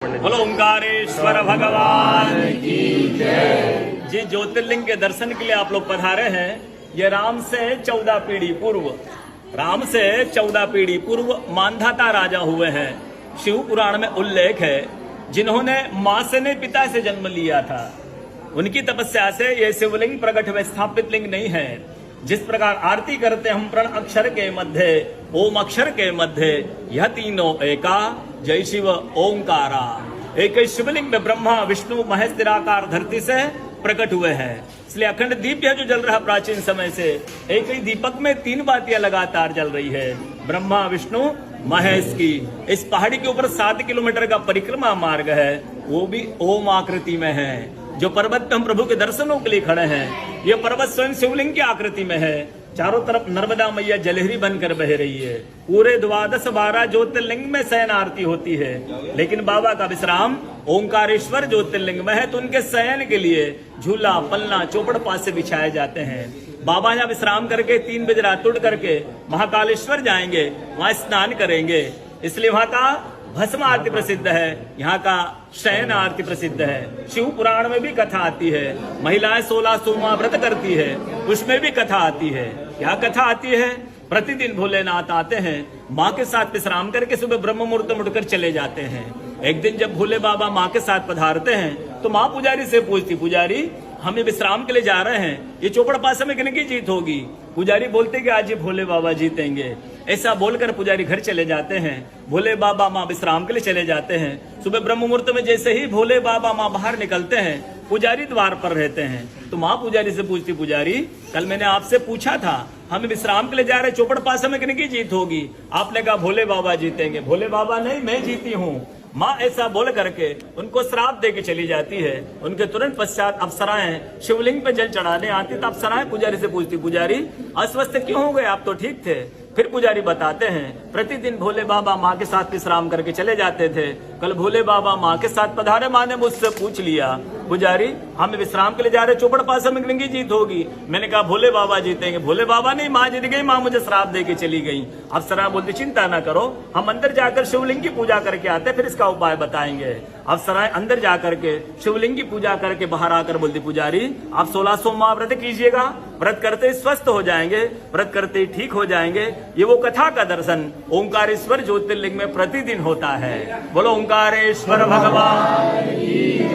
बोलो ओंकारेश्वर भगवान की जय। जी ज्योतिर्लिंग के दर्शन के लिए आप लोग पधारे हैं। ये राम से 14 पीढ़ी पूर्व मांधाता राजा हुए हैं। शिव पुराण में उल्लेख है जिन्होंने मां से नहीं पिता से जन्म लिया था। उनकी तपस्या से ये शिवलिंग प्रकट में स्थापित लिंग नहीं है। जिस प्रकार आरती करते हम प्रण अक्षर के मध्य ओम अक्षर के मध्य यह तीनों एका जय शिव ओंकारा। एक ही शिवलिंग में ब्रह्मा विष्णु महेश निराकार धरती से प्रकट हुए हैं। इसलिए अखंड दीप जो जल रहा प्राचीन समय से, एक ही दीपक में 3 बातियां लगातार जल रही है ब्रह्मा विष्णु महेश की। इस पहाड़ी के ऊपर 7 किलोमीटर का परिक्रमा मार्ग है, वो भी ओम आकृति में है। जो पर्वत पे हम प्रभु के दर्शनों के लिए खड़े हैं, ये पर्वत स्वयं शिवलिंग की आकृति में है। चारों तरफ नर्मदा मैया जलहरी बनकर बह रही है। पूरे 12 ज्योतिर्लिंग में शयन आरती होती है, लेकिन बाबा का विश्राम ओंकारेश्वर ज्योतिर्लिंग में है। तो उनके शयन के लिए झूला पलना चौपड़ पास से बिछाए जाते हैं। बाबा यहाँ विश्राम करके 3 बजे रात उठ करके महाकालेश्वर जाएंगे, वहां स्नान करेंगे। इसलिए वहां का भस्म आरती प्रसिद्ध है, यहाँ का शयन आरती प्रसिद्ध है। शिव पुराण में भी कथा आती है। महिलाएं 16 सोमवार व्रत करती है, उसमें भी कथा आती है। क्या कथा आती है? प्रतिदिन भोलेनाथ आते हैं, माँ के साथ विश्राम करके सुबह ब्रह्म मुहूर्त में उठकर चले जाते हैं। एक दिन जब भोले बाबा माँ के साथ पधारते हैं तो माँ पुजारी से पूछती, पुजारी हमें विश्राम के लिए जा रहे हैं, ये चौपड़ पासे में किन की जीत होगी? पुजारी बोलते कि आज ये भोले बाबा जीतेंगे। ऐसा बोलकर पुजारी घर चले जाते हैं। भोले बाबा माँ विश्राम के लिए चले जाते हैं। सुबह ब्रह्म मुहूर्त में जैसे ही भोले बाबा माँ बाहर निकलते हैं, पुजारी द्वार पर रहते हैं। तो माँ पुजारी से पूछती, पुजारी कल मैंने आपसे पूछा था हम विश्राम के लिए जा रहे, चौपड़ पासे में किन की जीत होगी? आपने कहा भोले बाबा जीतेंगे। भोले बाबा नहीं, मैं जीती हूँ। माँ ऐसा बोल करके उनको श्राप दे के चली जाती है। उनके तुरंत पश्चात अप्सराएं शिवलिंग पे जल चढ़ाने आती। तो अप्सराएं पुजारी से पूछती, पुजारी अस्वस्थ क्यों हो गए? आप तो ठीक थे। फिर पुजारी बताते हैं प्रतिदिन भोले बाबा माँ के साथ विश्राम करके चले जाते थे। कल भोले बाबा माँ के साथ पधारे, माँ ने मुझसे पूछ लिया, पुजारी हम विश्राम के लिए जा रहे, चौपड़ पासे में किनकी जीत होगी? मैंने कहा भोले बाबा जीतेंगे। भोले बाबा नहीं, माँ जीत गई, माँ मुझे श्राप दे के चली गई। अप्सरा बोलती, चिंता ना करो, हम अंदर जाकर शिवलिंग की पूजा करके आते, फिर इसका उपाय बताएंगे। अप्सराएं अंदर जाकर के शिवलिंग की पूजा करके बाहर आकर बोलती, पुजारी आप 16 सोमवार व्रत कीजिएगा, व्रत करते स्वस्थ हो जाएंगे, व्रत करते ठीक हो जाएंगे। ये वो कथा का दर्शन ओंकारेश्वर ज्योतिर्लिंग में प्रतिदिन होता है। बोलो ओंकारेश्वर भगवान की